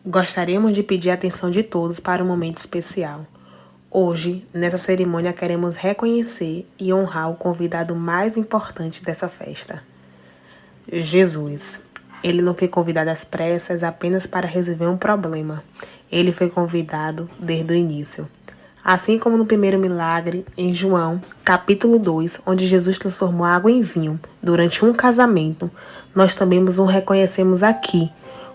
Gostaríamos de pedir a atenção de todos para um momento especial. Hoje, nessa cerimônia, queremos reconhecer e honrar o convidado mais importante dessa festa, Jesus. Ele não foi convidado às pressas apenas para resolver um problema. Ele foi convidado desde o início. Assim como no primeiro milagre, em João, capítulo 2, onde Jesus transformou água em vinho durante um casamento, nós também o reconhecemos aqui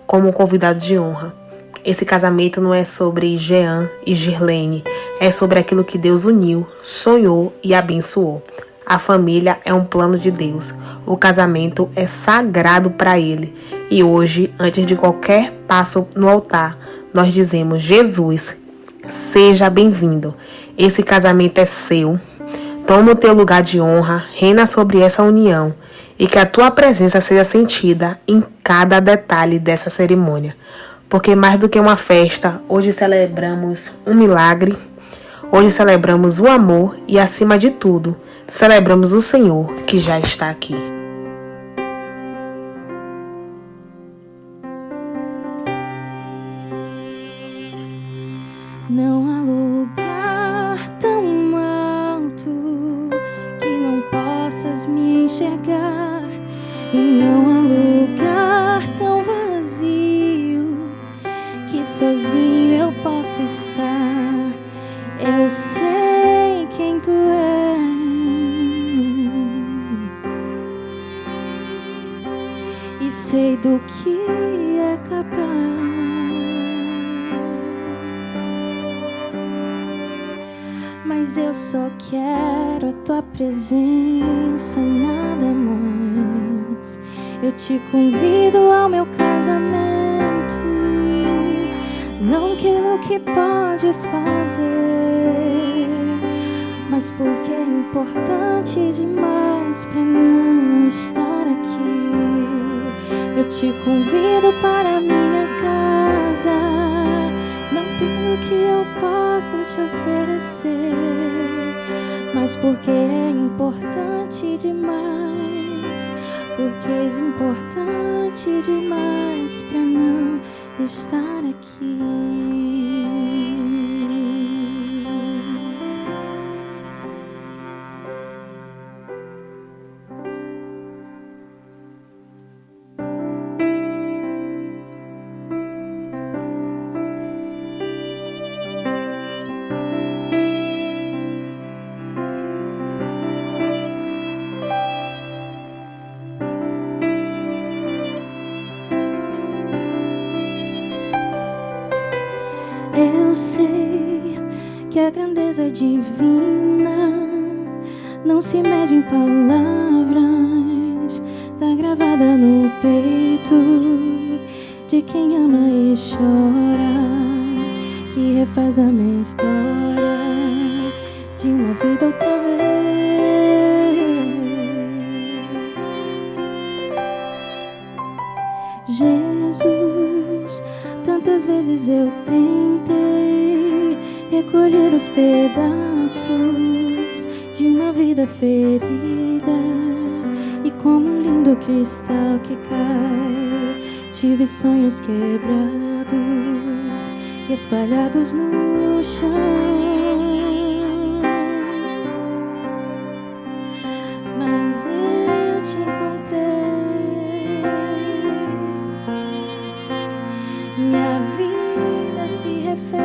como um convidado de honra. Esse casamento não é sobre Jean e Girlene, é sobre aquilo que Deus uniu, sonhou e abençoou. A família é um plano de Deus. O casamento é sagrado para Ele. E hoje, antes de qualquer passo no altar, nós dizemos: Jesus, seja bem-vindo. Esse casamento é seu. Toma o teu lugar de honra, reina sobre essa união e que a tua presença seja sentida em cada detalhe dessa cerimônia. Porque mais do que uma festa, hoje celebramos um milagre, hoje celebramos o amor e, acima de tudo, celebramos o Senhor que já está aqui. Não há lugar tão alto que não possas me enxergar, e não há lugar tão vazio que sozinho eu possa estar. Eu sei quem tu és e sei do que é capaz. Mas eu só quero a tua presença, nada mais. Eu te convido ao meu casamento, não aquilo que podes fazer, mas porque é importante demais pra não estar aqui. Eu te convido para minha casa, não pelo que eu posso te oferecer, mas porque é importante demais, porque és importante demais pra não estar aqui. Eu sei que a grandeza divina não se mede em palavras, tá gravada no peito de quem ama e chora, que refaz a minha história de uma vida outra vez. Jesus, tantas vezes eu tentei recolher os pedaços de uma vida ferida, e como um lindo cristal que cai, tive sonhos quebrados e espalhados no chão. Mas eu te encontrei, minha vida se refez,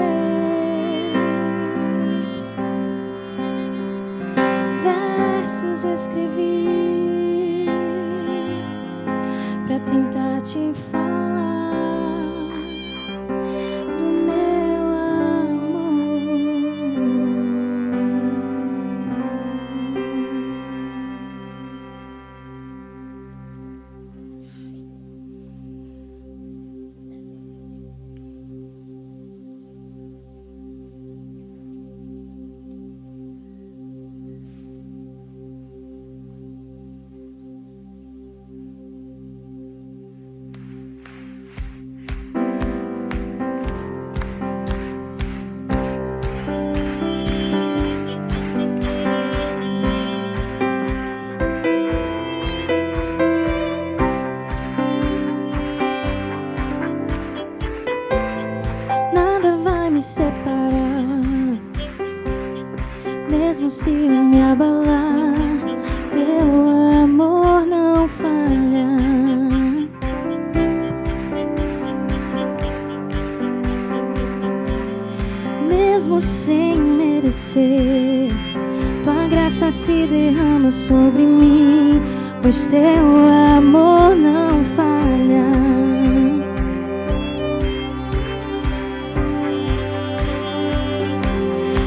versos escrevi pra tentar te falar do meu amor. separar. Mesmo se eu me abalar, teu amor não falha. Mesmo sem merecer, tua graça se derrama sobre mim, pois teu amor não falha.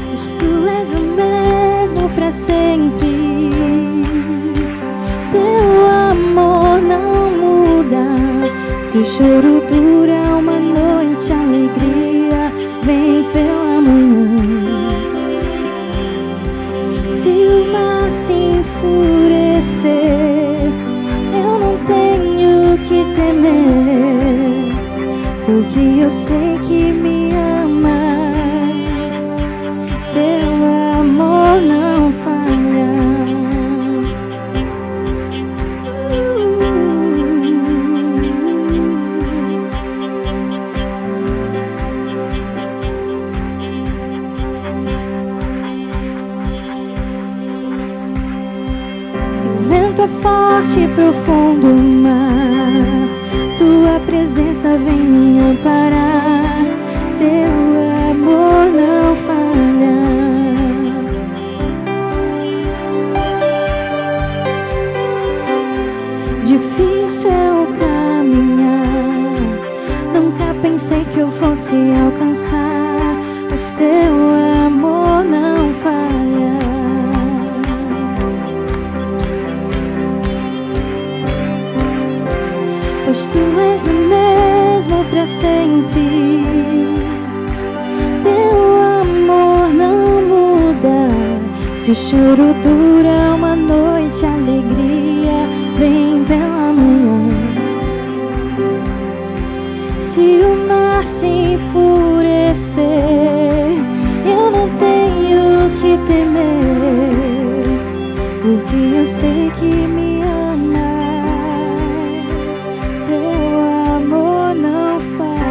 Pois tu és o mesmo pra sempre, teu amor não muda. Se o choro dura uma noite, a alegria vem pela manhã. Se o mar se enfurecer, eu não tenho que temer, porque eu sei que me amas, teu amor não falha. Se o vento é forte e profundo o mar, tua presença vem me amparar, teu amor não falha. Difícil é o caminhar, nunca pensei que eu fosse alcançar, pois teu amor não falha. Pois tu és o mesmo pra sempre, teu amor não muda. Se o choro dura uma noite, a alegria vem pela manhã. Se o mar se enfurecer, eu não tenho que temer, porque eu sei que me amas, teu amor não falha.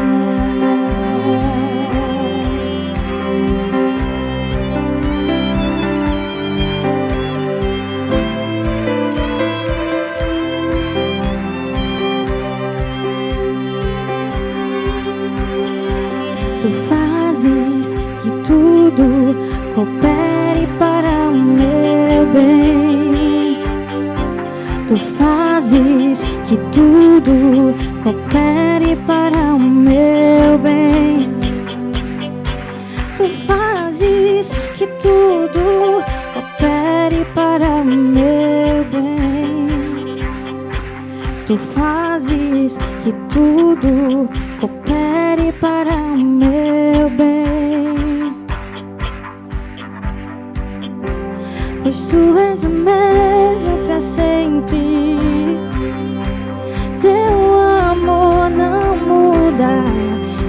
Tu fazes que tudo coopere para o meu bem. Tu fazes que tudo coopere para o meu bem. Tu fazes que tudo coopere para o meu bem. Tu fazes que tudo coopere para o meu bem. Pois tu és o mesmo pra sempre, teu amor não muda.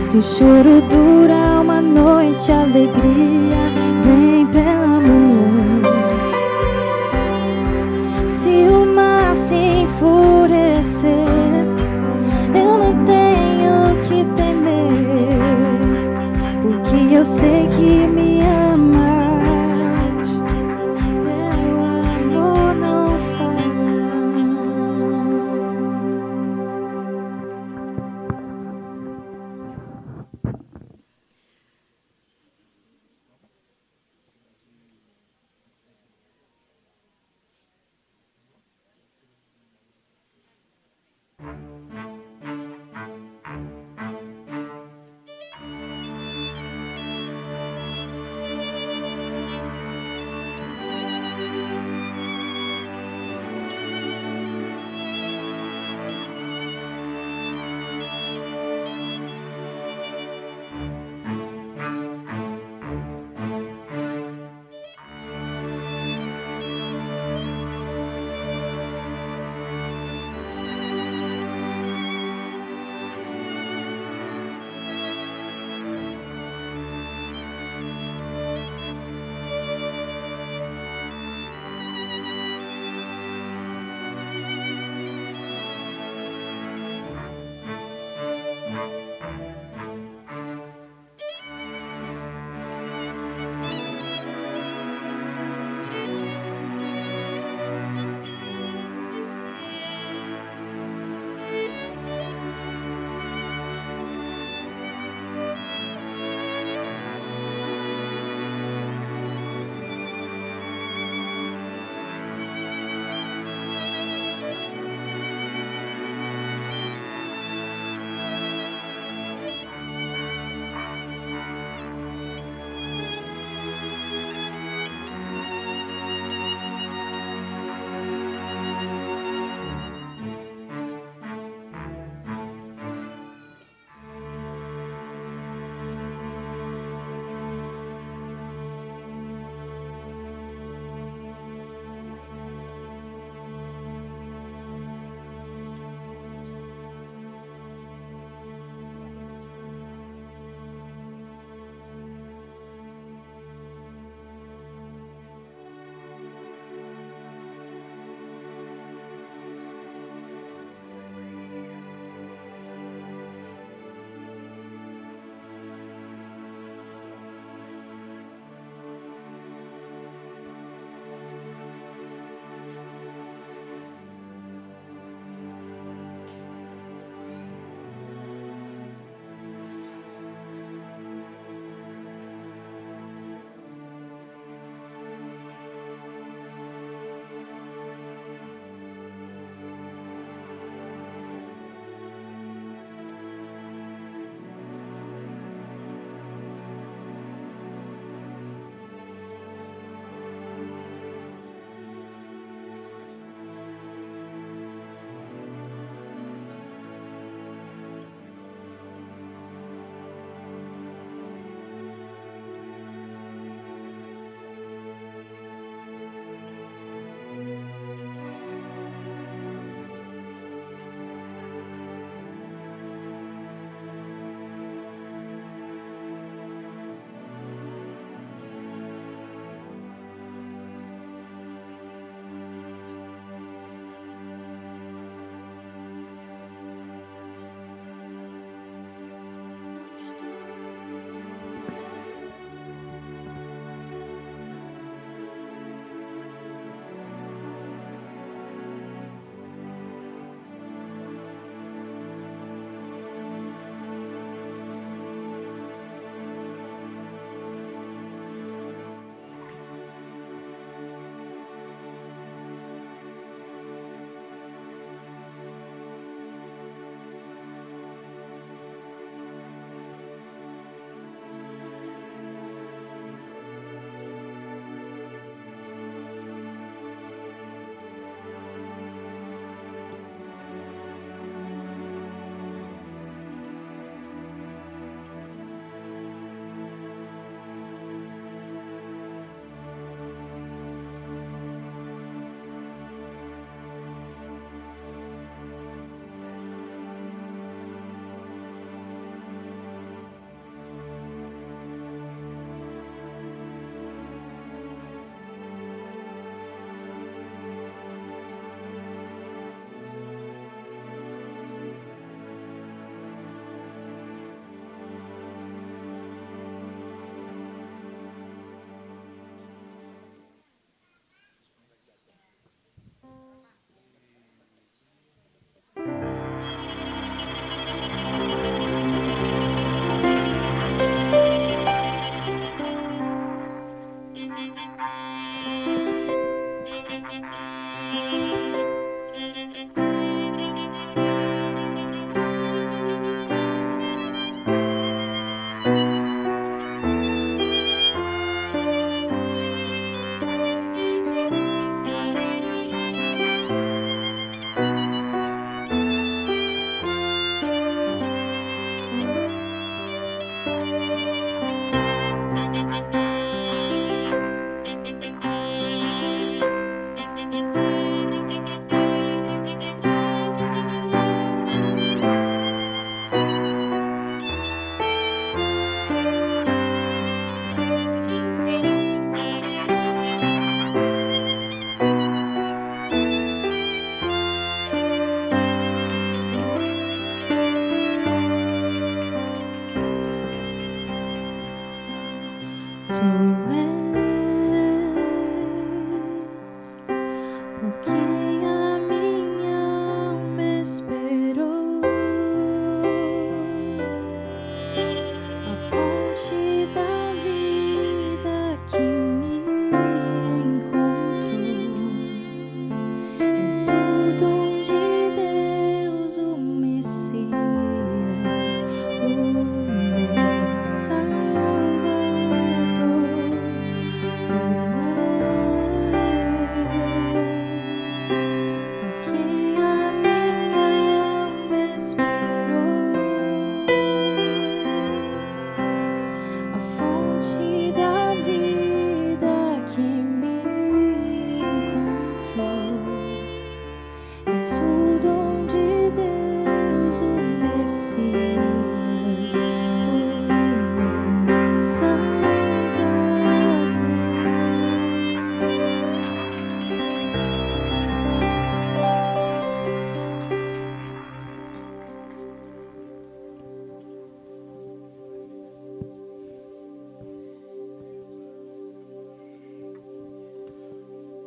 Se o choro dura uma noite, a alegria vem pela manhã. Se o mar se enfurecer, eu não tenho que temer, porque eu sei que me amas, teu amor não falha.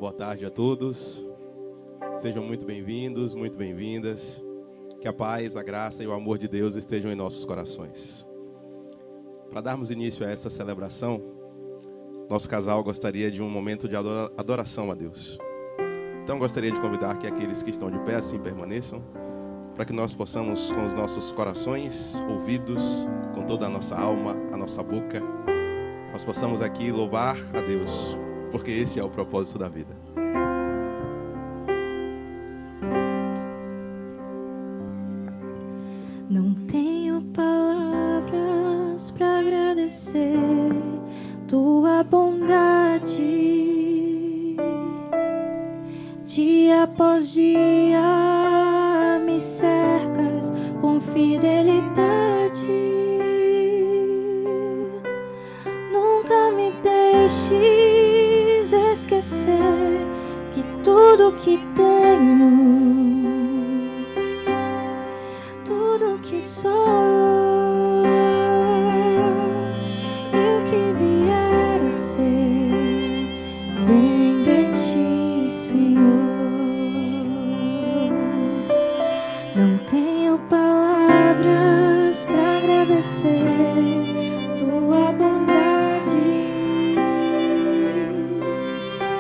Boa tarde a todos. Sejam muito bem-vindos, muito bem-vindas. Que a paz, a graça e o amor de Deus estejam em nossos corações. Para darmos início a essa celebração, nosso casal gostaria de um momento de adoração a Deus. Então gostaria de convidar que aqueles que estão de pé assim permaneçam, para que nós possamos, com os nossos corações, ouvidos, com toda a nossa alma, a nossa boca, nós possamos aqui louvar a Deus, porque esse é o propósito da vida. Não tenho palavras para agradecer tua bondade. Dia após dia me cercas com fidelidade. Nunca me deixes esquecer que tudo que tenho, tudo que sou e o que vier a ser vem de ti, Senhor. Não tenho palavras para agradecer tua bondade.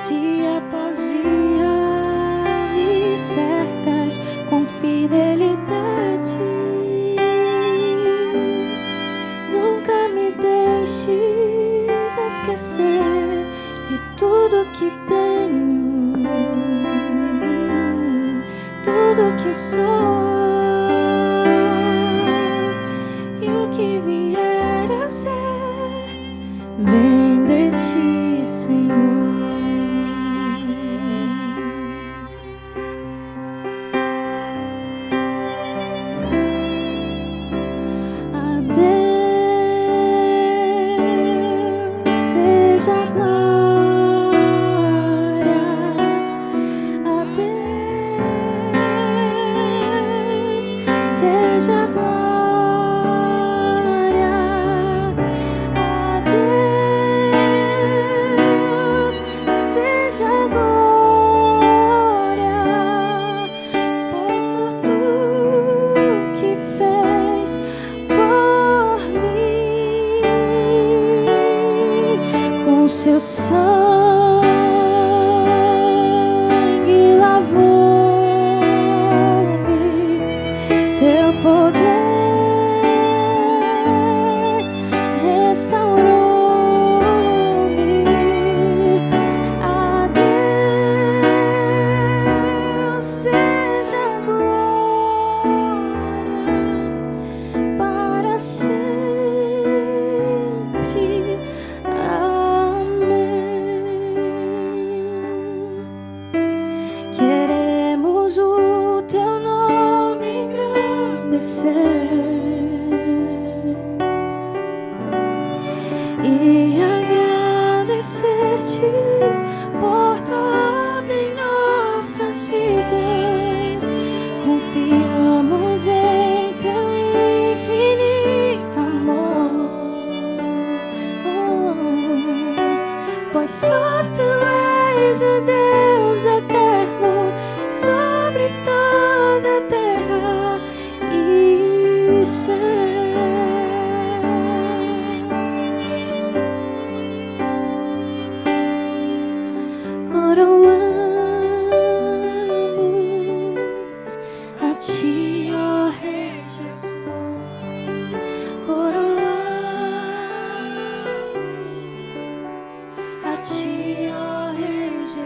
Dia após dia me cercas com fidelidade. Nunca me deixes esquecer de tudo que tenho, tudo que sou e o que vier a ser vem de ti, Senhor. A Deus seja a glória, a Deus seja a glória, a Deus seja a glória, pois tudo que fez por mim, com seu sangue lavou-me, teu poder restaurou-me. A Deus seja a glória para sempre. Amém. Queremos o teu nome engrandecer e agradecer-te por tua obra em nossas vidas. Confiamos em teu infinito amor. Só tu és o Deus eterno sobre toda a terra e céu. Coroamos a ti, ó Rei Jesus. Coroamos a ti, ó Rei Jesus.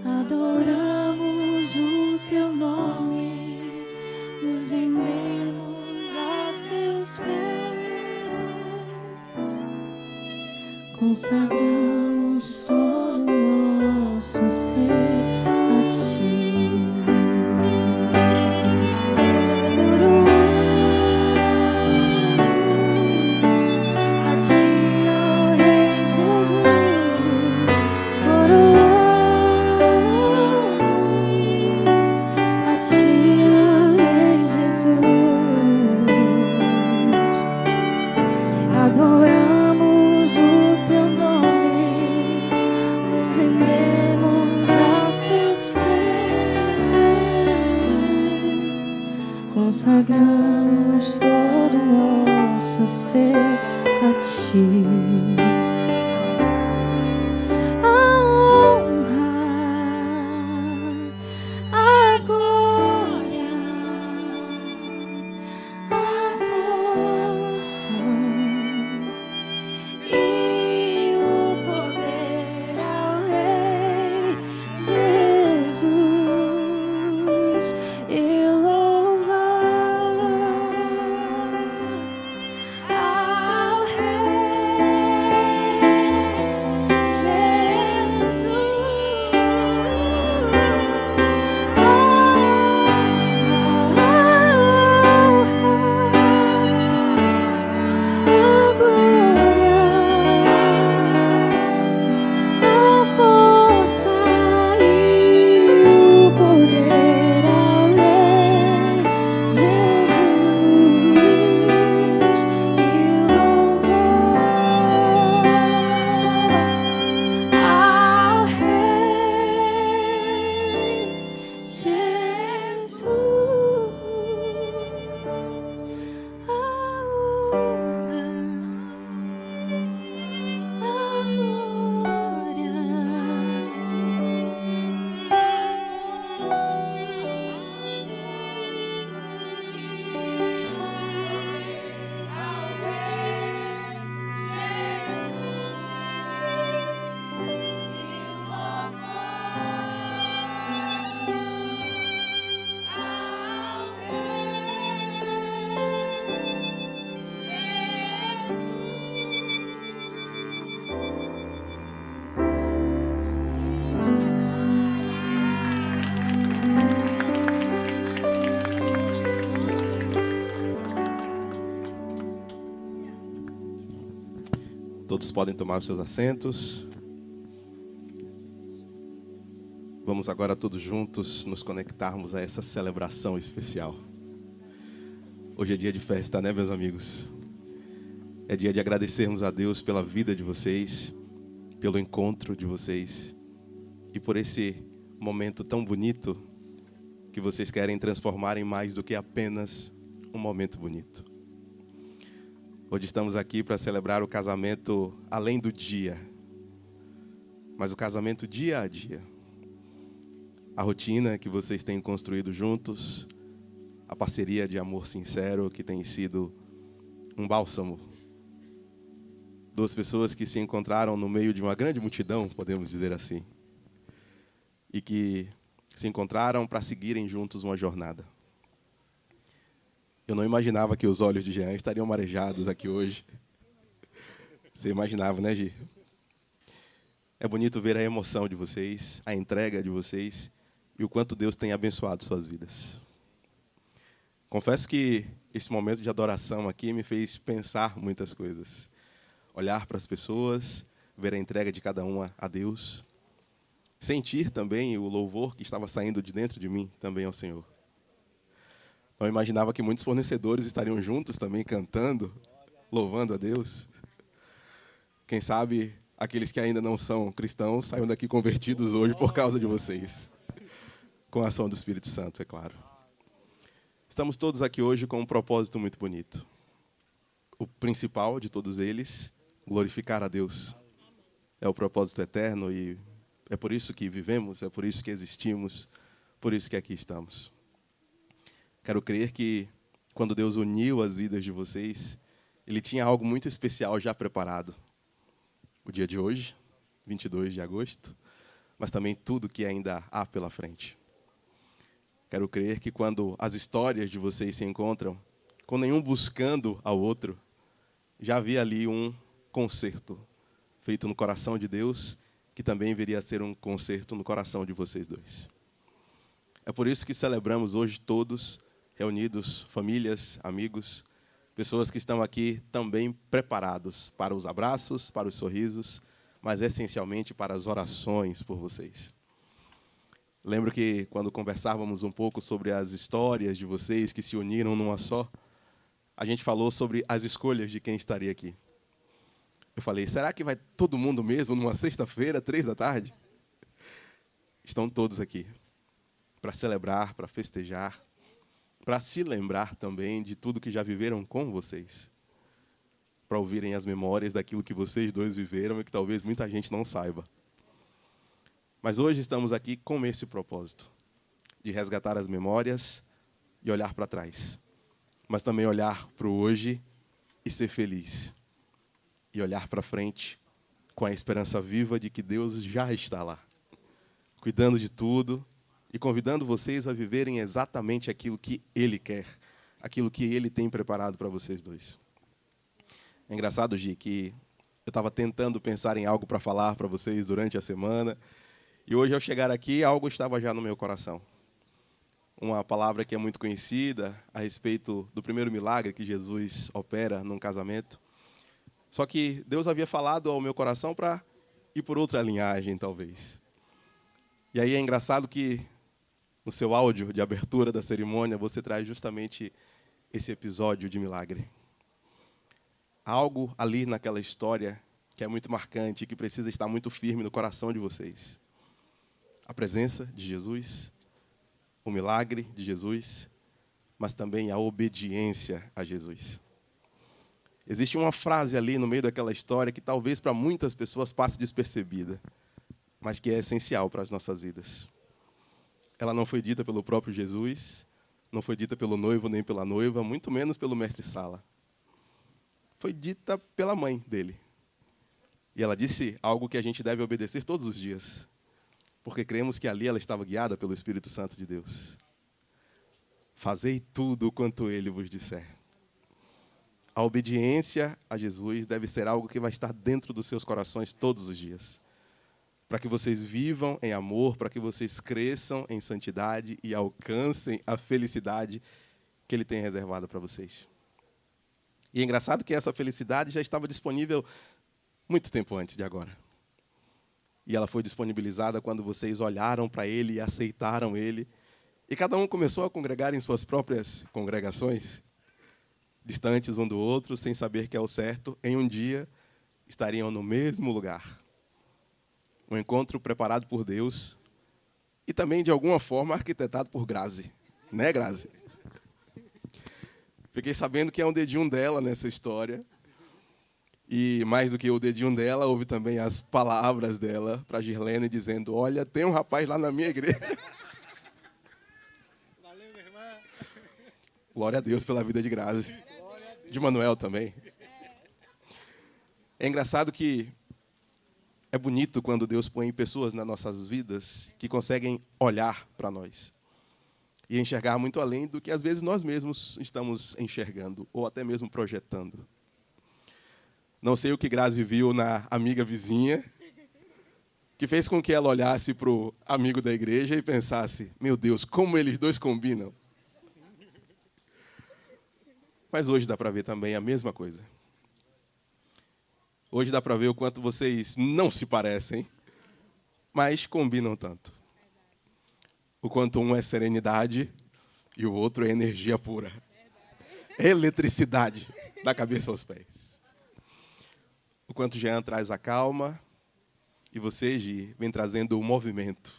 Adoramos o teu nome, nos rendemos aos teus pés, consagramos todo o nosso ser a ti. Adoramos o teu nome, nos rendemos aos teus pés, consagramos todo o nosso ser a ti. A honra, a glória, a força e o poder ao Rei Jesus e louvor ao Rei Jesus. A glória, a força e o poder ao Rei Jesus e louvor ao Rei Jesus. A honra, a glória, Todos podem tomar os seus assentos. Vamos agora todos juntos nos conectarmos a essa celebração especial. Hoje é dia de festa, né, meus amigos? É dia de agradecermos a Deus pela vida de vocês, pelo encontro de vocês e por esse momento tão bonito que vocês querem transformar em mais do que apenas um momento bonito. Hoje estamos aqui para celebrar o casamento além do dia, mas o casamento dia a dia. A rotina que vocês têm construído juntos, a parceria de amor sincero que tem sido um bálsamo. Duas pessoas que se encontraram no meio de uma grande multidão, podemos dizer assim, e que se encontraram para seguirem juntos uma jornada. Eu não imaginava que os olhos de Jean estariam marejados aqui hoje. Você imaginava, né, Gi? É bonito ver a emoção de vocês, a entrega de vocês e o quanto Deus tem abençoado suas vidas. Confesso que esse momento de adoração aqui me fez pensar muitas coisas. Olhar para as pessoas, ver a entrega de cada uma a Deus. Sentir também o louvor que estava saindo de dentro de mim também ao Senhor. Não imaginava que muitos fornecedores estariam juntos também cantando, louvando a Deus. Quem sabe aqueles que ainda não são cristãos saiam daqui convertidos hoje por causa de vocês. Com a ação do Espírito Santo, é claro. Estamos todos aqui hoje com um propósito muito bonito. O principal de todos eles, glorificar a Deus. É o propósito eterno e é por isso que vivemos, é por isso que existimos, por isso que aqui estamos. Quero crer que quando Deus uniu as vidas de vocês, Ele tinha algo muito especial já preparado. O dia de hoje, 22 de agosto, mas também tudo que ainda há pela frente. Quero crer que quando as histórias de vocês se encontram, com nenhum buscando ao outro, já havia ali um concerto feito no coração de Deus, que também viria a ser um concerto no coração de vocês dois. É por isso que celebramos hoje todos, reunidos, famílias, amigos, pessoas que estão aqui também preparados para os abraços, para os sorrisos, mas essencialmente para as orações por vocês. Lembro que quando conversávamos um pouco sobre as histórias de vocês que se uniram numa só, a gente falou sobre as escolhas de quem estaria aqui. Eu falei, será que vai todo mundo mesmo numa sexta-feira, 15h? Estão todos aqui para celebrar, para festejar, para se lembrar também de tudo que já viveram com vocês, para ouvirem as memórias daquilo que vocês dois viveram e que talvez muita gente não saiba. Mas hoje estamos aqui com esse propósito, de resgatar as memórias e olhar para trás, mas também olhar para o hoje e ser feliz, e olhar para frente com a esperança viva de que Deus já está lá, cuidando de tudo, e convidando vocês a viverem exatamente aquilo que Ele quer, aquilo que Ele tem preparado para vocês dois. É engraçado, Gi, que eu estava tentando pensar em algo para falar para vocês durante a semana, e hoje, ao chegar aqui, algo estava já no meu coração. Uma palavra que é muito conhecida a respeito do primeiro milagre que Jesus opera num casamento. Só que Deus havia falado ao meu coração para ir por outra linhagem, talvez. E aí é engraçado que no seu áudio de abertura da cerimônia, você traz justamente esse episódio de milagre. Há algo ali naquela história que é muito marcante e que precisa estar muito firme no coração de vocês. A presença de Jesus, o milagre de Jesus, mas também a obediência a Jesus. Existe uma frase ali no meio daquela história que talvez para muitas pessoas passe despercebida, mas que é essencial para as nossas vidas. Ela não foi dita pelo próprio Jesus, não foi dita pelo noivo nem pela noiva, muito menos pelo mestre-sala. Foi dita pela mãe dele. E ela disse algo que a gente deve obedecer todos os dias, porque cremos que ali ela estava guiada pelo Espírito Santo de Deus. Fazei tudo quanto Ele vos disser. A obediência a Jesus deve ser algo que vai estar dentro dos seus corações todos os dias, para que vocês vivam em amor, para que vocês cresçam em santidade e alcancem a felicidade que Ele tem reservado para vocês. E é engraçado que essa felicidade já estava disponível muito tempo antes de agora. E ela foi disponibilizada quando vocês olharam para Ele e aceitaram Ele. E cada um começou a congregar em suas próprias congregações, distantes um do outro, sem saber que ao certo, em um dia, estariam no mesmo lugar. Um encontro preparado por Deus e também, de alguma forma, arquitetado por Grazi. Né, Grazi? Fiquei sabendo que é um dedinho dela nessa história. E, mais do que o dedinho dela, houve também as palavras dela para a Girlene, dizendo, olha, tem um rapaz lá na minha igreja. Valeu, minha irmã. Glória a Deus pela vida de Grazi. De Manuel também. É engraçado que é bonito quando Deus põe pessoas nas nossas vidas que conseguem olhar para nós e enxergar muito além do que, às vezes, nós mesmos estamos enxergando ou até mesmo projetando. Não sei o que Grazi viu na amiga vizinha, que fez com que ela olhasse para o amigo da igreja e pensasse, meu Deus, como eles dois combinam. Mas hoje dá para ver também a mesma coisa. Hoje dá para ver o quanto vocês não se parecem, mas combinam tanto. O quanto um é serenidade e o outro é energia pura. Eletricidade da cabeça aos pés. O Enquanto Jean traz a calma, e você, Gi, vem trazendo o movimento.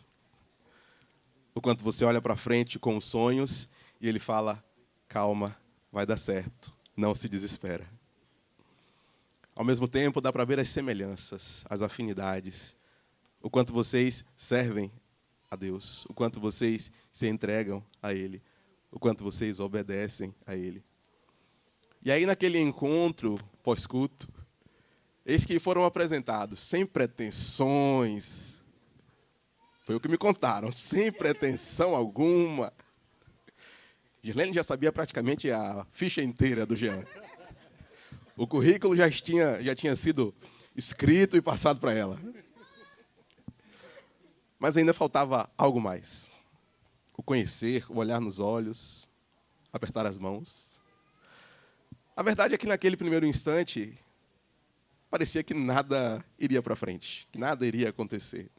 O quanto você olha para frente com os sonhos e ele fala, calma, vai dar certo, não se desespera. Ao mesmo tempo, dá para ver as semelhanças, as afinidades, o quanto vocês servem a Deus, o quanto vocês se entregam a Ele, o quanto vocês obedecem a Ele. E aí, naquele encontro pós-culto, eis que foram apresentados, sem pretensões. Foi o que me contaram, sem pretensão alguma. Girlene já sabia praticamente a ficha inteira do Jean. O currículo já tinha sido escrito e passado para ela. Mas ainda faltava algo mais. O conhecer, o olhar nos olhos, apertar as mãos. A verdade é que naquele primeiro instante, parecia que nada iria para frente, que nada iria acontecer.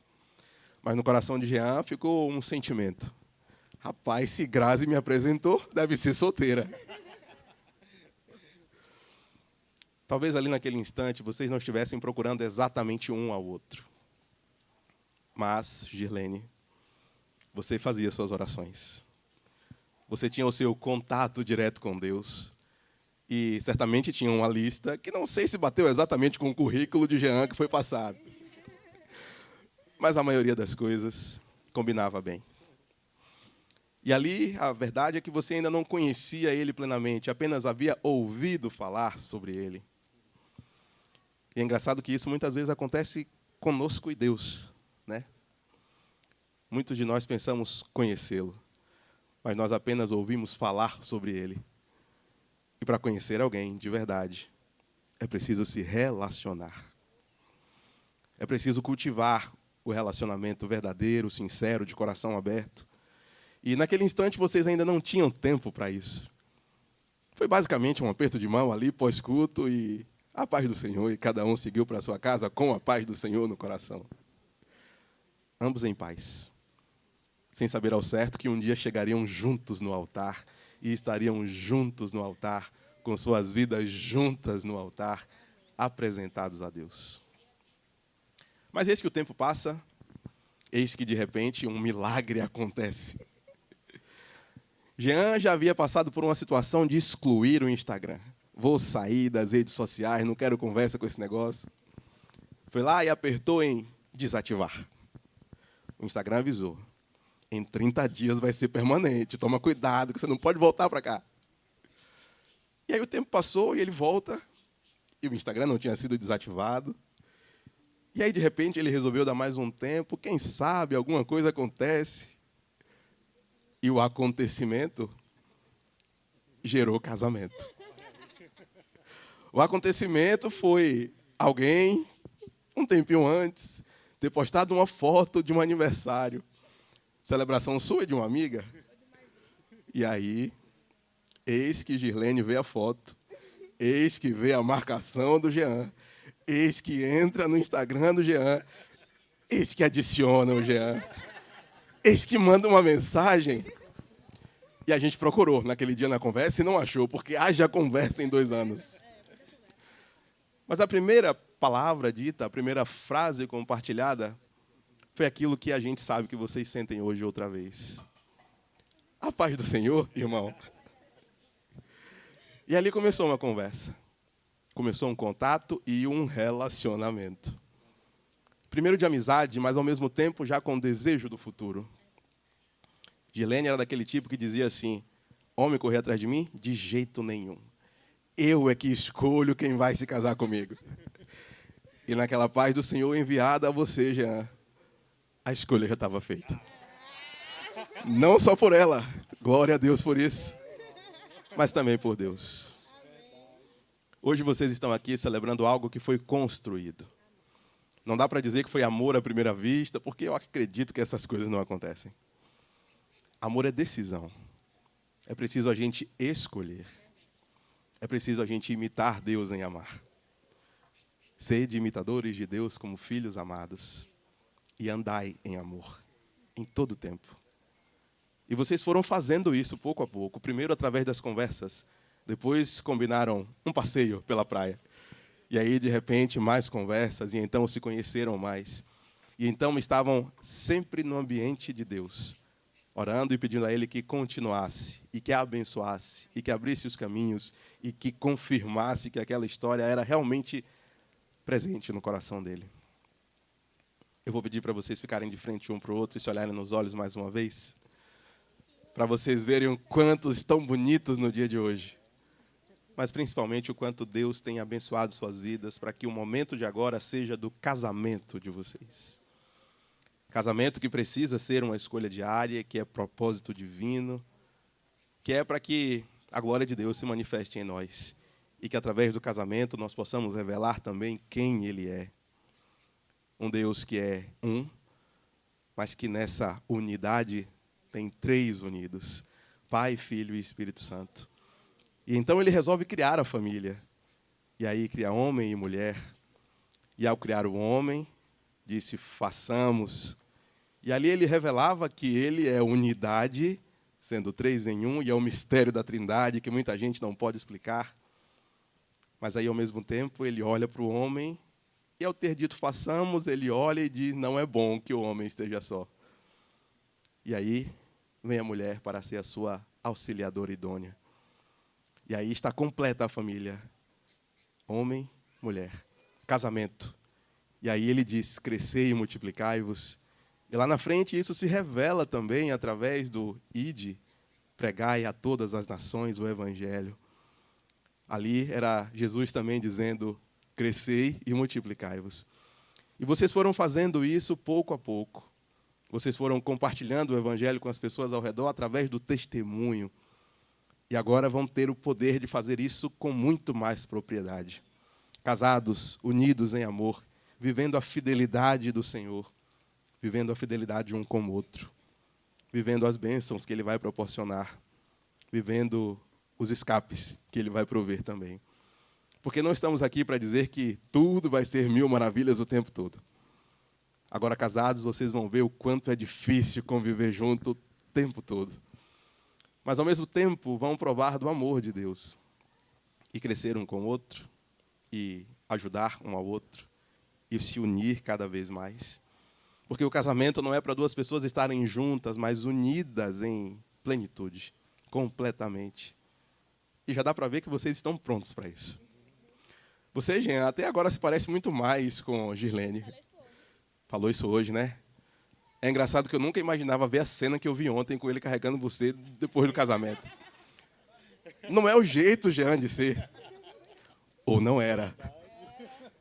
Mas no coração de Jean ficou um sentimento. Rapaz, se Grazi me apresentou, deve ser solteira. Talvez ali naquele instante vocês não estivessem procurando exatamente um ao outro. Mas, Girlene, você fazia suas orações. Você tinha o seu contato direto com Deus. E certamente tinha uma lista que não sei se bateu exatamente com o currículo de Jean que foi passado. Mas a maioria das coisas combinava bem. E ali, a verdade é que você ainda não conhecia ele plenamente, apenas havia ouvido falar sobre ele. E é engraçado que isso muitas vezes acontece conosco e Deus, né? Muitos de nós pensamos conhecê-lo, mas nós apenas ouvimos falar sobre ele. E para conhecer alguém de verdade, é preciso se relacionar. É preciso cultivar o relacionamento verdadeiro, sincero, de coração aberto. E naquele instante vocês ainda não tinham tempo para isso. Foi basicamente um aperto de mão ali, pós-culto, e a paz do Senhor, e cada um seguiu para a sua casa com a paz do Senhor no coração. Ambos em paz, sem saber ao certo que um dia chegariam juntos no altar, e estariam juntos no altar, com suas vidas juntas no altar, apresentados a Deus. Mas eis que o tempo passa, eis que de repente um milagre acontece. Jean já havia passado por uma situação de excluir o Instagram. Vou sair das redes sociais, não quero conversa com esse negócio. Foi lá e apertou em desativar. O Instagram avisou. Em 30 dias vai ser permanente. Toma cuidado, que você não pode voltar para cá. E aí o tempo passou e ele volta. E o Instagram não tinha sido desativado. E aí, de repente, ele resolveu dar mais um tempo. Quem sabe alguma coisa acontece. E o acontecimento gerou casamento. O acontecimento foi alguém, um tempinho antes, ter postado uma foto de um aniversário. Celebração sua e de uma amiga. E aí, eis que Girlene vê a foto. Eis que vê a marcação do Jean. Eis que entra no Instagram do Jean. Eis que adiciona o Jean. Eis que manda uma mensagem. E a gente procurou naquele dia na conversa e não achou, porque haja conversa em 2 anos. Mas a primeira palavra dita, a primeira frase compartilhada, foi aquilo que a gente sabe que vocês sentem hoje outra vez. A paz do Senhor, irmão. E ali começou uma conversa. Começou um contato e um relacionamento. Primeiro de amizade, mas ao mesmo tempo já com desejo do futuro. Girlene era daquele tipo que dizia assim, homem correr atrás de mim? De jeito nenhum. Eu é que escolho quem vai se casar comigo. E naquela paz do Senhor enviada a você, Jean, a escolha já estava feita. Não só por ela, glória a Deus por isso, mas também por Deus. Hoje vocês estão aqui celebrando algo que foi construído. Não dá para dizer que foi amor à primeira vista, porque eu acredito que essas coisas não acontecem. Amor é decisão. É preciso a gente escolher. É preciso a gente imitar Deus em amar. Sede imitadores de Deus como filhos amados. E andai em amor, em todo o tempo. E vocês foram fazendo isso pouco a pouco. Primeiro através das conversas. Depois combinaram um passeio pela praia. E aí, de repente, mais conversas, e então se conheceram mais. E então estavam sempre no ambiente de Deus, orando e pedindo a Ele que continuasse, e que a abençoasse, e que abrisse os caminhos, e que confirmasse que aquela história era realmente presente no coração dele. Eu vou pedir para vocês ficarem de frente um para o outro e se olharem nos olhos mais uma vez, para vocês verem o quanto estão bonitos no dia de hoje, mas principalmente o quanto Deus tem abençoado suas vidas para que o momento de agora seja do casamento de vocês. Casamento que precisa ser uma escolha diária, que é propósito divino, que é para que a glória de Deus se manifeste em nós e que através do casamento nós possamos revelar também quem Ele é. Um Deus que é um, mas que nessa unidade tem três unidos, Pai, Filho e Espírito Santo. E então Ele resolve criar a família. E aí cria homem e mulher. E ao criar o homem, disse, façamos. E ali Ele revelava que Ele é unidade, sendo três em um, e é o mistério da Trindade, que muita gente não pode explicar. Mas aí, ao mesmo tempo, Ele olha para o homem, e ao ter dito façamos, Ele olha e diz, não é bom que o homem esteja só. E aí vem a mulher para ser a sua auxiliadora idônea. E aí está completa a família. Homem, mulher. Casamento. E aí Ele diz, crescei e multiplicai-vos. E lá na frente isso se revela também através do ide, pregai a todas as nações o evangelho. Ali era Jesus também dizendo, crescei e multiplicai-vos. E vocês foram fazendo isso pouco a pouco. Vocês foram compartilhando o evangelho com as pessoas ao redor através do testemunho. E agora vão ter o poder de fazer isso com muito mais propriedade. Casados, unidos em amor, vivendo a fidelidade do Senhor, vivendo a fidelidade um com o outro, vivendo as bênçãos que Ele vai proporcionar, vivendo os escapes que Ele vai prover também. Porque não estamos aqui para dizer que tudo vai ser mil maravilhas o tempo todo. Agora, casados, vocês vão ver o quanto é difícil conviver junto o tempo todo. Mas, ao mesmo tempo, vão provar do amor de Deus. E crescer um com o outro, e ajudar um ao outro, e se unir cada vez mais. Porque o casamento não é para duas pessoas estarem juntas, mas unidas em plenitude, completamente. E já dá para ver que vocês estão prontos para isso. Você, Jean, até agora se parece muito mais com Girlene. Falou isso hoje, né? É engraçado que eu nunca imaginava ver a cena que eu vi ontem com ele carregando você depois do casamento. Não é o jeito, Jean, de ser. Ou não era.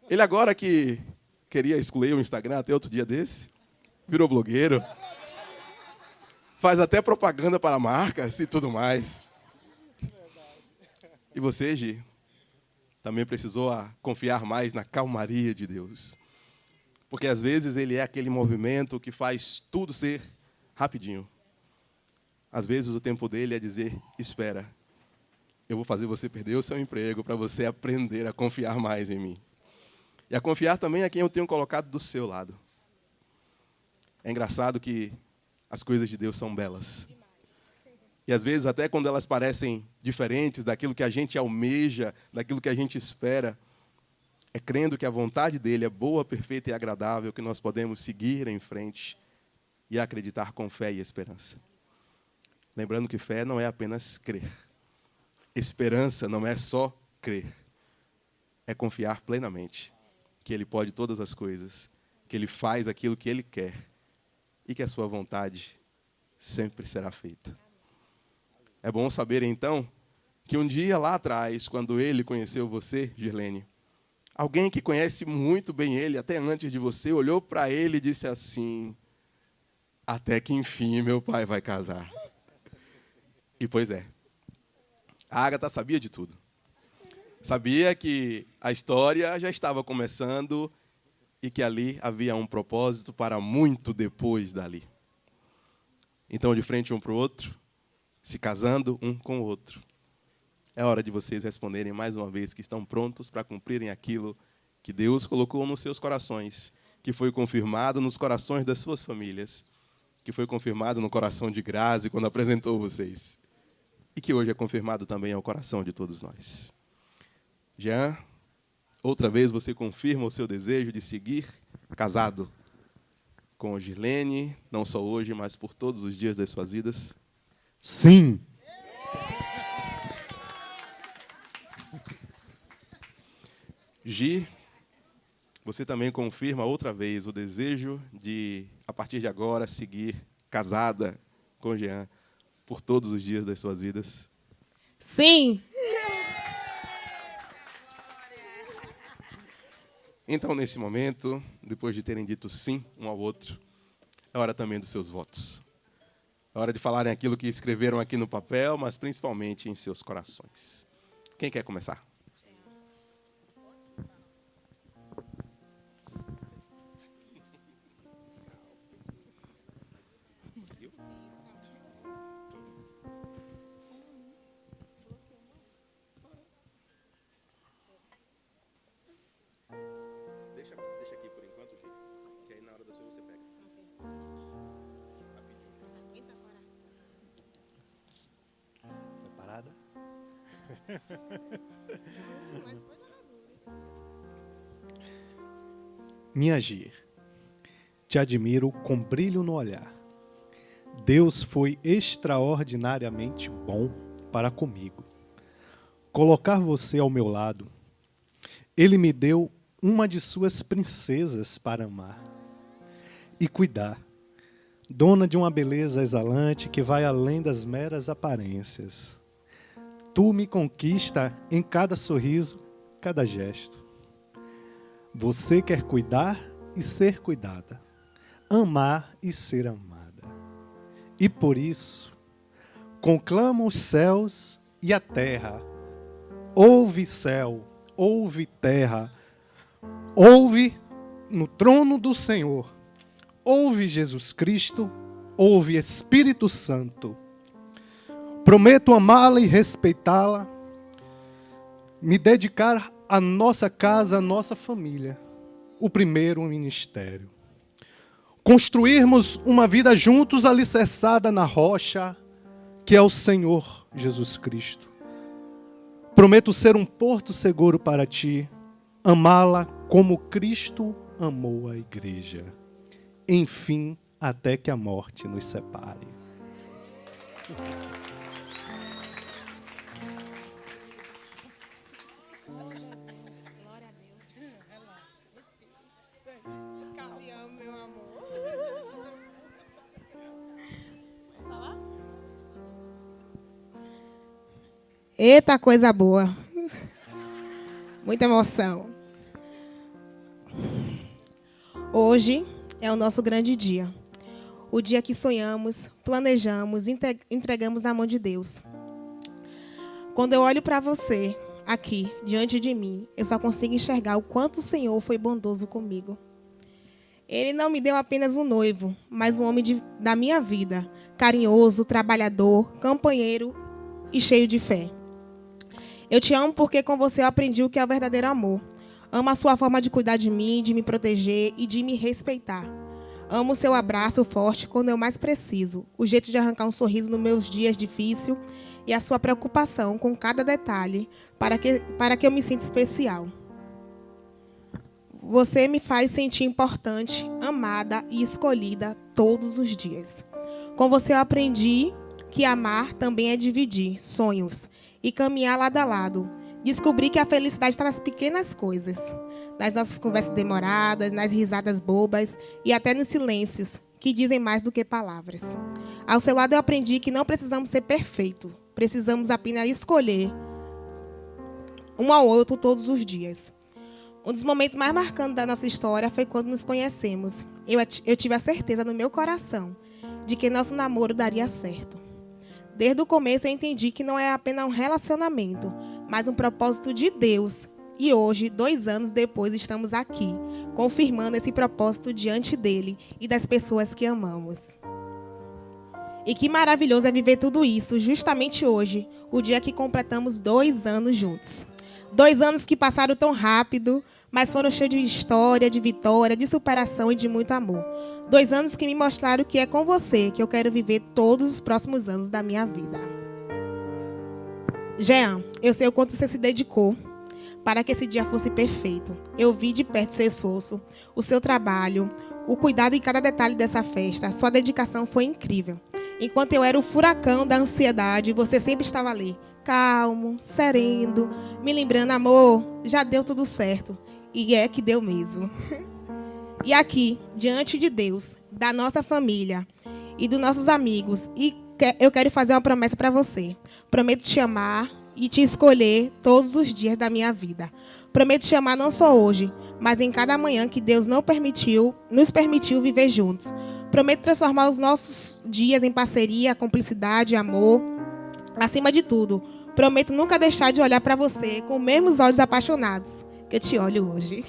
Ele agora que queria excluir o Instagram até outro dia desse, virou blogueiro, faz até propaganda para marcas e tudo mais. E você, Gi, também precisou confiar mais na calmaria de Deus. Porque, às vezes, Ele é aquele movimento que faz tudo ser rapidinho. Às vezes, o tempo dele é dizer, espera, eu vou fazer você perder o seu emprego para você aprender a confiar mais em mim. E a confiar também a quem eu tenho colocado do seu lado. É engraçado que as coisas de Deus são belas. E, às vezes, até quando elas parecem diferentes daquilo que a gente almeja, daquilo que a gente espera, é crendo que a vontade dele é boa, perfeita e agradável que nós podemos seguir em frente e acreditar com fé e esperança. Lembrando que fé não é apenas crer. Esperança não é só crer. É confiar plenamente que Ele pode todas as coisas, que Ele faz aquilo que Ele quer e que a sua vontade sempre será feita. É bom saber, então, que um dia lá atrás, quando Ele conheceu você, Girlene, alguém que conhece muito bem Ele, até antes de você, olhou para Ele e disse assim, até que enfim meu pai vai casar. E pois é, a Ágata sabia de tudo. Sabia que a história já estava começando e que ali havia um propósito para muito depois dali. Então, de frente um para o outro, se casando um com o outro, é hora de vocês responderem mais uma vez que estão prontos para cumprirem aquilo que Deus colocou nos seus corações, que foi confirmado nos corações das suas famílias, que foi confirmado no coração de Grazi quando apresentou vocês, e que hoje é confirmado também ao coração de todos nós. Jean, outra vez você confirma o seu desejo de seguir casado com Girlene, não só hoje, mas por todos os dias das suas vidas? Sim. Gi, você também confirma outra vez o desejo de, a partir de agora, seguir casada com Jean por todos os dias das suas vidas? Sim. Então, nesse momento, depois de terem dito sim um ao outro, é hora também dos seus votos. É hora de falarem aquilo que escreveram aqui no papel, mas principalmente em seus corações. Quem quer começar? Deixa aqui por enquanto, Gi, que aí na hora da sua você pega. Preparada? Minha Gi, te admiro com brilho no olhar. Deus foi extraordinariamente bom para comigo. Colocar você ao meu lado, Ele me deu uma de suas princesas para amar e cuidar, dona de uma beleza exalante que vai além das meras aparências. Tu me conquista em cada sorriso, cada gesto. Você quer cuidar e ser cuidada, amar e ser amada. E por isso, conclamo os céus e a terra. Ouve céu, ouve terra, ouve no trono do Senhor. Ouve Jesus Cristo, ouve Espírito Santo. Prometo amá-la e respeitá-la, me dedicar à nossa casa, à nossa família, o primeiro ministério. Construirmos uma vida juntos alicerçada na rocha, que é o Senhor Jesus Cristo. Prometo ser um porto seguro para ti, amá-la como Cristo amou a igreja. Enfim, até que a morte nos separe. Eita, coisa boa. Muita emoção. Hoje é o nosso grande dia. O dia que sonhamos, planejamos, entregamos na mão de Deus. Quando eu olho para você, aqui, diante de mim, eu só consigo enxergar o quanto o Senhor foi bondoso comigo. Ele não me deu apenas um noivo, mas um homem da minha vida, carinhoso, trabalhador, companheiro e cheio de fé. Eu te amo porque com você eu aprendi o que é o verdadeiro amor. Amo a sua forma de cuidar de mim, de me proteger e de me respeitar. Amo o seu abraço forte quando eu mais preciso, o jeito de arrancar um sorriso nos meus dias difíceis e a sua preocupação com cada detalhe para que eu me sinta especial. Você me faz sentir importante, amada e escolhida todos os dias. Com você eu aprendi que amar também é dividir sonhos e caminhar lado a lado. Descobri que a felicidade está nas pequenas coisas, nas nossas conversas demoradas, nas risadas bobas e até nos silêncios, que dizem mais do que palavras. Ao seu lado eu aprendi que não precisamos ser perfeitos, precisamos apenas escolher um ao outro todos os dias. Um dos momentos mais marcantes da nossa história foi quando nos conhecemos. Eu tive a certeza no meu coração de que nosso namoro daria certo. Desde o começo eu entendi que não é apenas um relacionamento, mas um propósito de Deus. E hoje, 2 anos depois, estamos aqui, confirmando esse propósito diante dele e das pessoas que amamos. E que maravilhoso é viver tudo isso justamente hoje, o dia que completamos 2 anos juntos. 2 anos que passaram tão rápido, mas foram cheios de história, de vitória, de superação e de muito amor. 2 anos que me mostraram que é com você que eu quero viver todos os próximos anos da minha vida. Jean, eu sei o quanto você se dedicou para que esse dia fosse perfeito. Eu vi de perto seu esforço, o seu trabalho, o cuidado em cada detalhe dessa festa. Sua dedicação foi incrível. Enquanto eu era o furacão da ansiedade, você sempre estava ali, calmo, sereno, me lembrando, amor, já deu tudo certo. E é que deu mesmo. E aqui, diante de Deus, da nossa família e dos nossos amigos, eu quero fazer uma promessa para você. Prometo te amar e te escolher todos os dias da minha vida. Prometo te amar não só hoje, mas em cada manhã que Deus nos permitiu viver juntos. Prometo transformar os nossos dias em parceria, cumplicidade, amor. Acima de tudo, prometo nunca deixar de olhar para você com os mesmos olhos apaixonados que eu te olho hoje.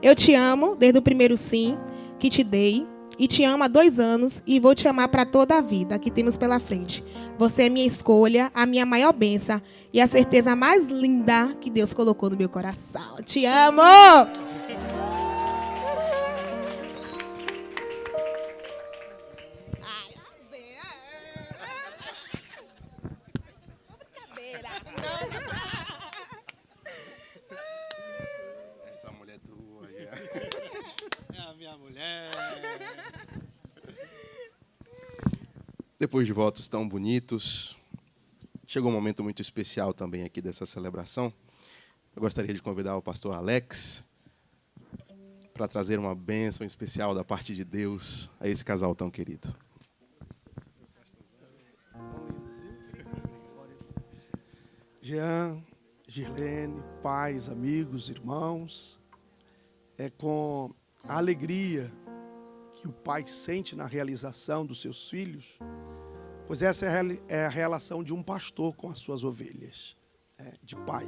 Eu te amo desde o primeiro sim que te dei. E te amo há 2 anos e vou te amar para toda a vida que temos pela frente. Você é minha escolha, a minha maior bênção e a certeza mais linda que Deus colocou no meu coração. Te amo! Ai, só brincadeira. Essa mulher doida. É a minha mulher. Depois de votos tão bonitos, chegou um momento muito especial também aqui dessa celebração. Eu gostaria de convidar o pastor Alex para trazer uma bênção especial da parte de Deus a esse casal tão querido. Jean, Girlene, pais, amigos, irmãos, é com a alegria que o pai sente na realização dos seus filhos, pois essa é a relação de um pastor com as suas ovelhas, de pai.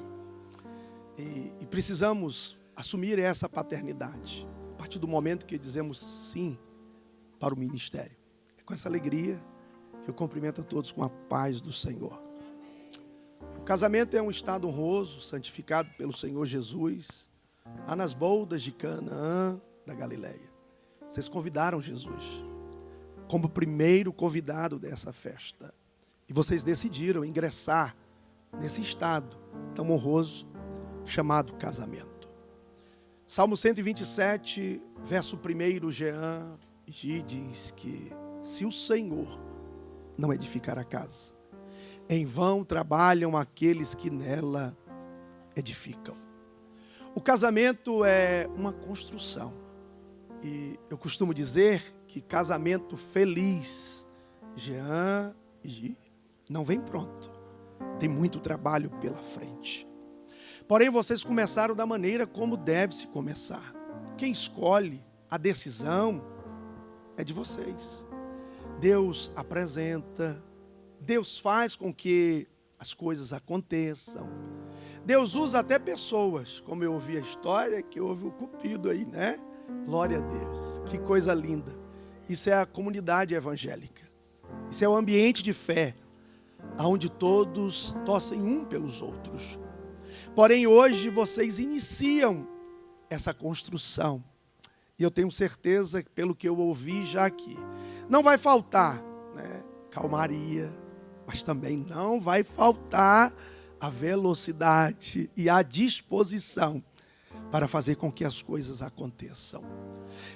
E precisamos assumir essa paternidade, a partir do momento que dizemos sim para o ministério. É com essa alegria que eu cumprimento a todos com a paz do Senhor. O casamento é um estado honroso, santificado pelo Senhor Jesus, lá nas boldas de Canaã da Galileia. Vocês convidaram Jesus como primeiro convidado dessa festa. E vocês decidiram ingressar nesse estado tão honroso chamado casamento. Salmo 127, verso 1, Jean diz que se o Senhor não edificar a casa, em vão trabalham aqueles que nela edificam. O casamento é uma construção. E eu costumo dizer que casamento feliz, Jean e Gi, não vem pronto. Tem muito trabalho pela frente. Porém, vocês começaram da maneira como deve se começar. Quem escolhe a decisão é de vocês. Deus apresenta, Deus faz com que as coisas aconteçam. Deus usa até pessoas, como eu ouvi a história, que houve o Cupido aí, né? Glória a Deus, que coisa linda. Isso é a comunidade evangélica. Isso é o ambiente de fé, onde todos torcem um pelos outros. Porém, hoje vocês iniciam essa construção. E eu tenho certeza, pelo que eu ouvi já aqui, não vai faltar, né, calmaria, mas também não vai faltar a velocidade e a disposição para fazer com que as coisas aconteçam.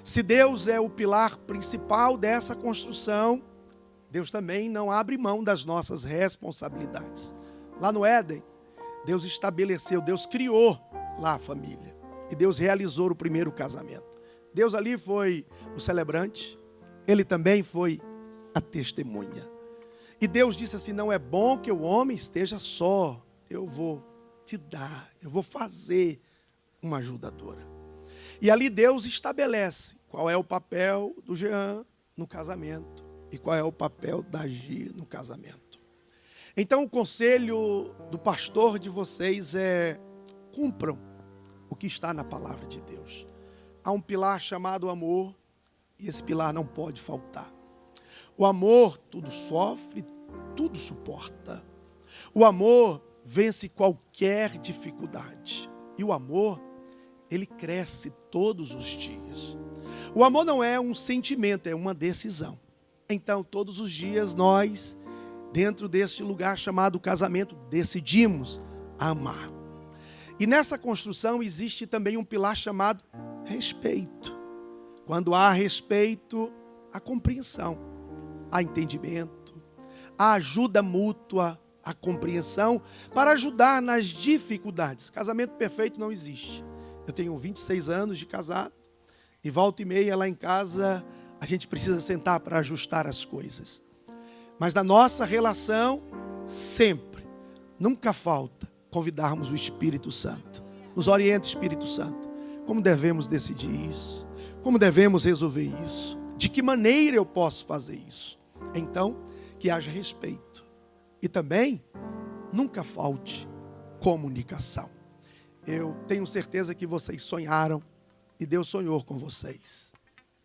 Se Deus é o pilar principal dessa construção, Deus também não abre mão das nossas responsabilidades. Lá no Éden, Deus estabeleceu, Deus criou lá a família. E Deus realizou o primeiro casamento. Deus ali foi o celebrante, Ele também foi a testemunha. E Deus disse assim, não é bom que o homem esteja só. Eu vou te dar, eu vou fazer uma ajudadora. E ali Deus estabelece qual é o papel do Jean no casamento e qual é o papel da Gi no casamento. Então o conselho do pastor de vocês é: cumpram o que está na palavra de Deus. Há um pilar chamado amor e esse pilar não pode faltar. O amor tudo sofre, tudo suporta. O amor vence qualquer dificuldade. E o amor, ele cresce todos os dias. O amor não é um sentimento, é uma decisão. Então, todos os dias nós, dentro deste lugar chamado casamento, decidimos amar. E nessa construção existe também um pilar chamado respeito. Quando há respeito, há compreensão, há entendimento, há ajuda mútua, há compreensão para ajudar nas dificuldades. Casamento perfeito não existe. Eu tenho 26 anos de casado e volta e meia lá em casa a gente precisa sentar para ajustar as coisas. Mas na nossa relação, sempre, nunca falta convidarmos o Espírito Santo. Nos orienta, Espírito Santo, como devemos decidir isso, como devemos resolver isso, de que maneira eu posso fazer isso. Então, que haja respeito. E também, nunca falte comunicação. Eu tenho certeza que vocês sonharam e Deus sonhou com vocês.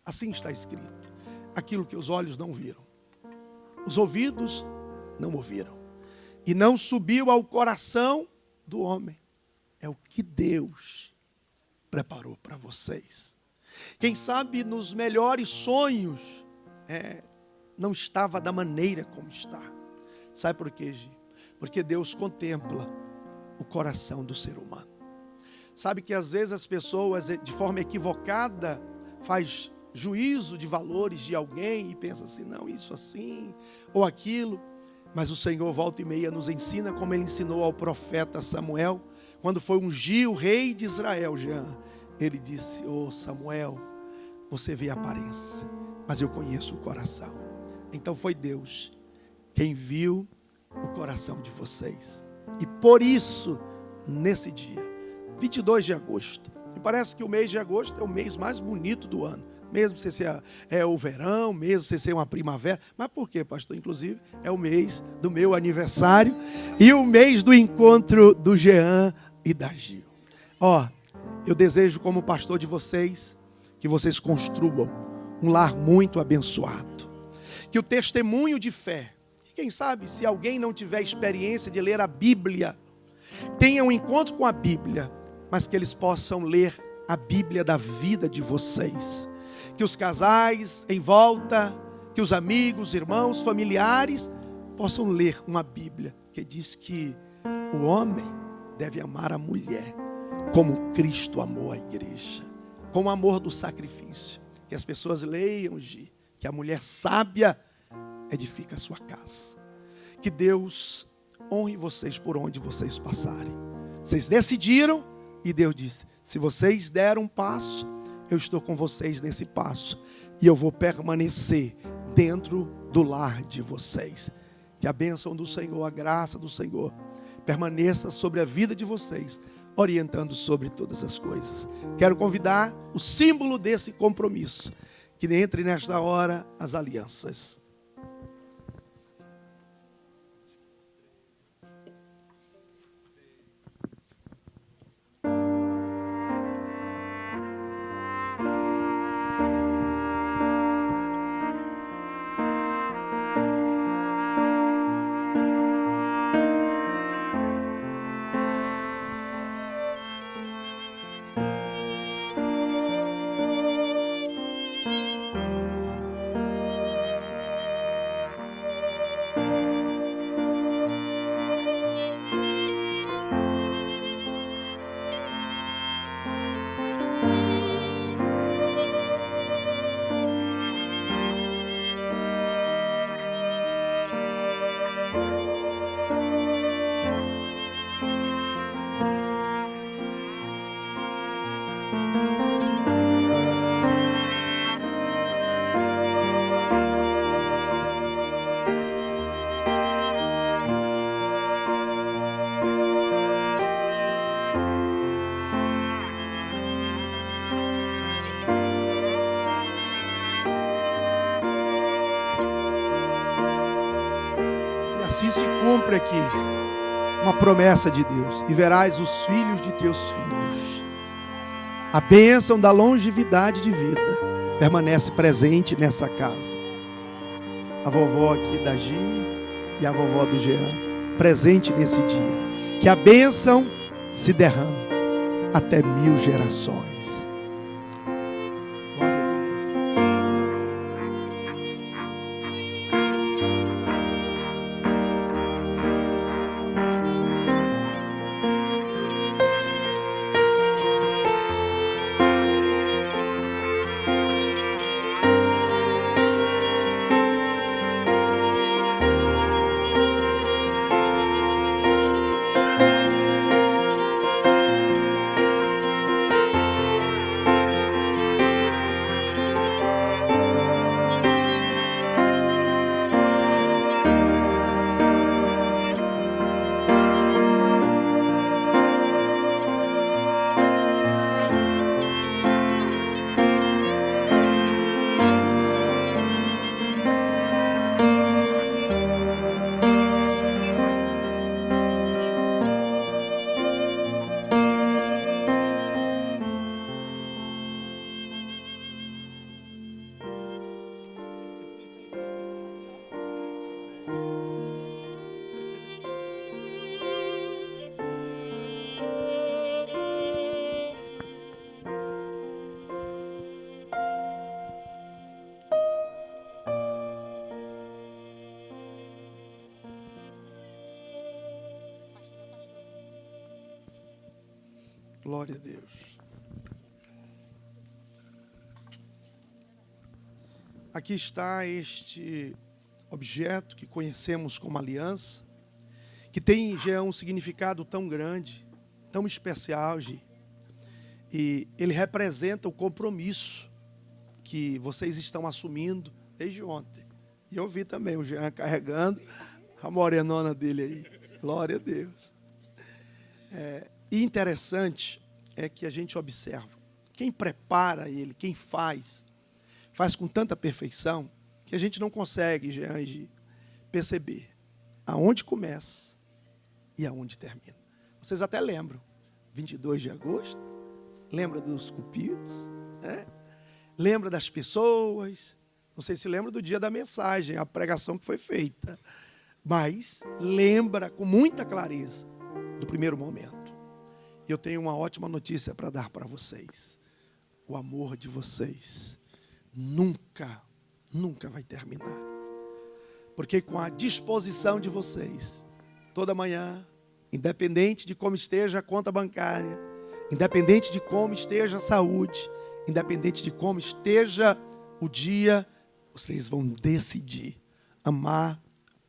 Assim está escrito. Aquilo que os olhos não viram, os ouvidos não ouviram, e não subiu ao coração do homem. É o que Deus preparou para vocês. Quem sabe nos melhores sonhos, não estava da maneira como está. Sabe por quê, Gi? Porque Deus contempla o coração do ser humano. Sabe que às vezes as pessoas, de forma equivocada, faz juízo de valores de alguém e pensa assim, não, isso assim, ou aquilo. Mas o Senhor volta e meia nos ensina como Ele ensinou ao profeta Samuel, quando foi ungir o rei de Israel, Jean. Ele disse, Samuel, você vê a aparência, mas eu conheço o coração. Então foi Deus quem viu o coração de vocês. E por isso, nesse dia, 22 de agosto, me parece que o mês de agosto é o mês mais bonito do ano. Mesmo você ser o verão, mesmo você ser uma primavera. Mas por quê, pastor? Inclusive, é o mês do meu aniversário e o mês do encontro do Jean e da Gil. Eu desejo como pastor de vocês, que vocês construam um lar muito abençoado. Que o testemunho de fé, e quem sabe se alguém não tiver experiência de ler a Bíblia, tenha um encontro com a Bíblia, mas que eles possam ler a Bíblia da vida de vocês. Que os casais em volta, que os amigos, irmãos, familiares, possam ler uma Bíblia que diz que o homem deve amar a mulher como Cristo amou a igreja, com o amor do sacrifício. Que as pessoas leiam, que a mulher sábia edifica a sua casa. Que Deus honre vocês por onde vocês passarem. Vocês decidiram e Deus disse, se vocês deram um passo, eu estou com vocês nesse passo e eu vou permanecer dentro do lar de vocês. Que a bênção do Senhor, a graça do Senhor permaneça sobre a vida de vocês, orientando sobre todas as coisas. Quero convidar o símbolo desse compromisso, que entre nesta hora as alianças. Assim se cumpre aqui uma promessa de Deus. E verás os filhos de teus filhos. A bênção da longevidade de vida permanece presente nessa casa. A vovó aqui da Gi e a vovó do Jean, presente nesse dia. Que a bênção se derrame até 1000 gerações. Glória a Deus. Aqui está este objeto que conhecemos como aliança, que tem já um significado tão grande, tão especial, Gi. E ele representa o compromisso que vocês estão assumindo desde ontem. E eu vi também o Jean carregando a morenona dele aí. Glória a Deus. E interessante é que a gente observa. Quem prepara ele, quem faz com tanta perfeição, que a gente não consegue, Jean, perceber aonde começa e aonde termina. Vocês até lembram, 22 de agosto, lembra dos cupidos, né? Lembra das pessoas, não sei se lembra do dia da mensagem, a pregação que foi feita, mas lembra com muita clareza do primeiro momento. Eu tenho uma ótima notícia para dar para vocês. O amor de vocês nunca vai terminar. Porque com a disposição de vocês, toda manhã, independente de como esteja a conta bancária, independente de como esteja a saúde, independente de como esteja o dia, vocês vão decidir amar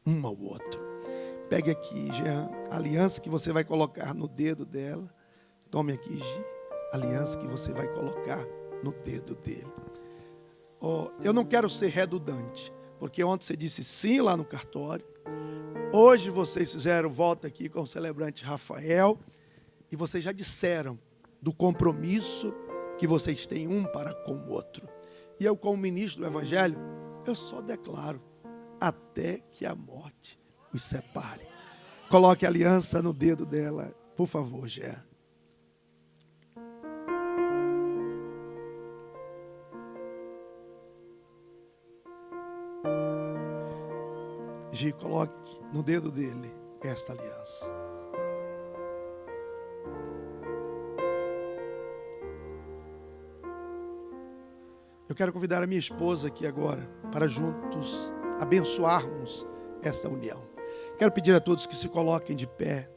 um ao outro. Pegue aqui, Jean, a aliança que você vai colocar no dedo dela. Tome aqui, Gi, a aliança que você vai colocar no dedo dele. Eu não quero ser redundante, porque ontem você disse sim lá no cartório. Hoje vocês fizeram volta aqui com o celebrante Rafael, e vocês já disseram do compromisso que vocês têm um para com o outro. E eu, como ministro do Evangelho, eu só declaro até que a morte os separe. Coloque a aliança no dedo dela, por favor, Jean. Gi, coloque no dedo dele esta aliança. Eu quero convidar a minha esposa aqui agora para juntos abençoarmos essa união. Quero pedir a todos que se coloquem de pé.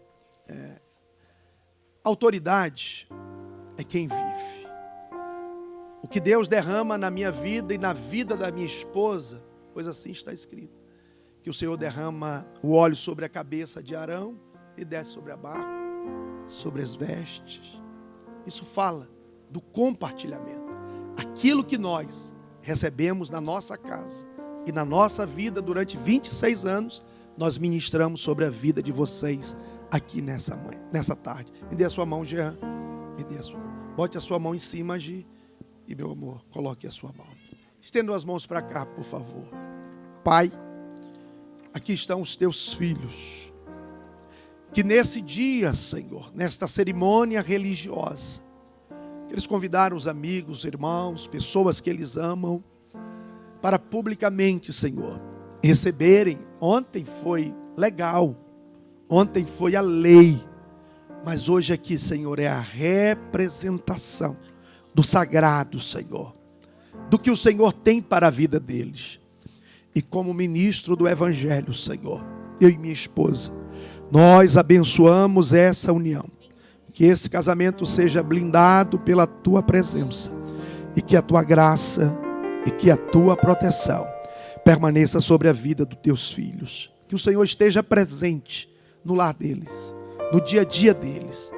Autoridade é quem vive. O que Deus derrama na minha vida e na vida da minha esposa, pois assim está escrito, que o Senhor derrama o óleo sobre a cabeça de Arão e desce sobre a barba, sobre as vestes. Isso fala do compartilhamento. Aquilo que nós recebemos na nossa casa e na nossa vida durante 26 anos, nós ministramos sobre a vida de vocês aqui nessa tarde. Me dê a sua mão, Jean. Me dê a sua mão. Bote a sua mão em cima, Gi. E, meu amor, coloque a sua mão. Estenda as mãos para cá, por favor. Pai, aqui estão os teus filhos, que nesse dia, Senhor, nesta cerimônia religiosa, eles convidaram os amigos, irmãos, pessoas que eles amam, para publicamente, Senhor, receberem. Ontem foi legal, ontem foi a lei, mas hoje aqui, Senhor, é a representação do sagrado, Senhor, do que o Senhor tem para a vida deles. E como ministro do Evangelho, Senhor, eu e minha esposa, nós abençoamos essa união. Que esse casamento seja blindado pela Tua presença. E que a Tua graça e que a Tua proteção permaneça sobre a vida dos Teus filhos. Que o Senhor esteja presente no lar deles, no dia a dia deles.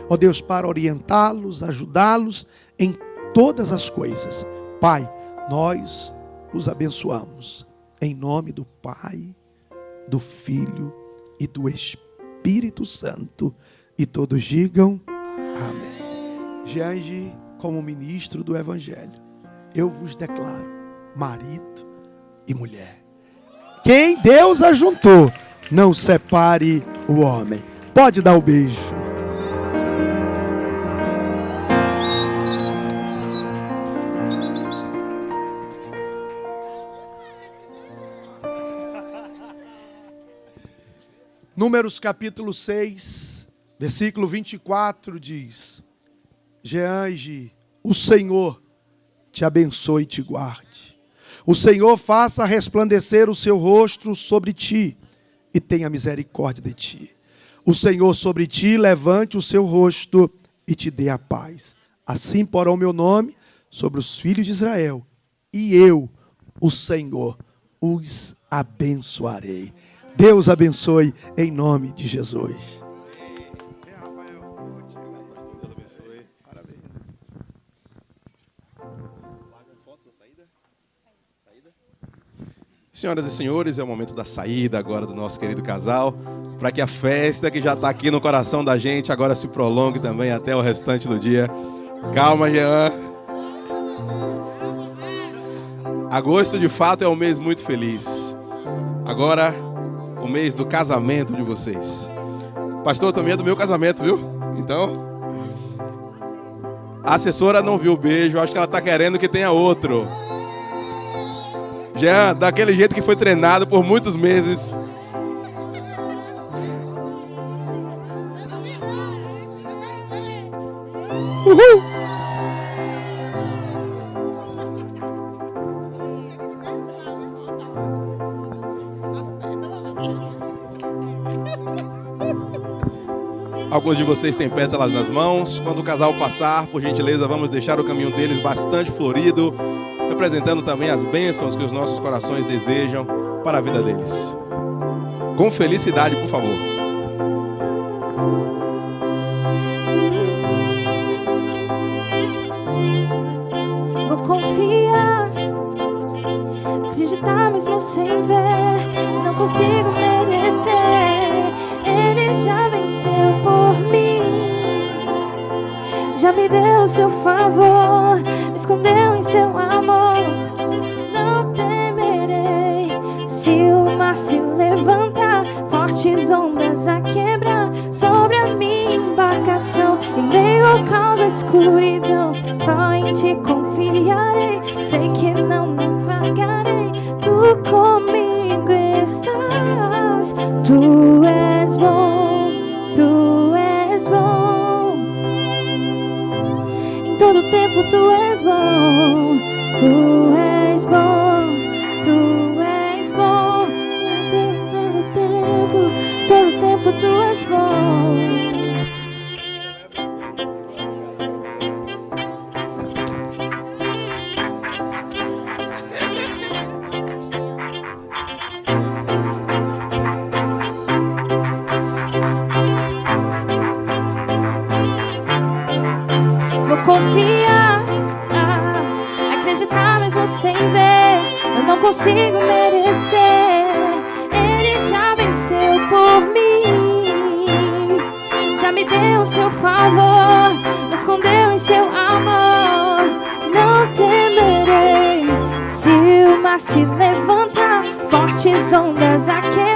Ó Deus, para orientá-los, ajudá-los em todas as coisas. Pai, nós os abençoamos. Em nome do Pai, do Filho e do Espírito Santo. E todos digam amém. Jean, como ministro do Evangelho, eu vos declaro marido e mulher. Quem Deus ajuntou, não separe o homem. Pode dar o beijo. Números capítulo 6, versículo 24 diz: Jean, o Senhor te abençoe e te guarde. O Senhor faça resplandecer o seu rosto sobre ti e tenha misericórdia de ti. O Senhor sobre ti levante o seu rosto e te dê a paz. Assim porá o meu nome sobre os filhos de Israel, e eu, o Senhor, os abençoarei. Deus abençoe em nome de Jesus. Senhoras e senhores, é o momento da saída agora do nosso querido casal, para que a festa que já está aqui no coração da gente agora se prolongue também até o restante do dia. Calma, Jean. Agosto, de fato, é um mês muito feliz. Agora, o mês do casamento de vocês. Pastor, também é do meu casamento, viu? Então, a assessora não viu o beijo, acho que ela está querendo que tenha outro. Jean, daquele jeito que foi treinado por muitos meses. Uhul! Alguns de vocês têm pétalas nas mãos. Quando o casal passar, por gentileza, vamos deixar o caminho deles bastante florido, representando também as bênçãos que os nossos corações desejam para a vida deles. Com felicidade, por favor. Vou confiar, acreditar mesmo sem ver. Não consigo merecer. Ele já venceu por mim, já me deu seu favor, me escondeu em seu amor. Não temerei se o mar se levantar, fortes ondas a quebrar sobre a minha embarcação. Em meio ao caos, à escuridão, só em ti confiarei. Sei que não apagarei, tu comigo estás. Tu és bom, tu és bom. Em todo tempo tu és bom, tu és bom, tu és bom. Todo tempo tu és bom. Confiar, acreditar mesmo sem ver. Eu não consigo merecer. Ele já venceu por mim, já me deu seu favor, me escondeu em seu amor. Não temerei se o mar se levantar, fortes ondas a quebrar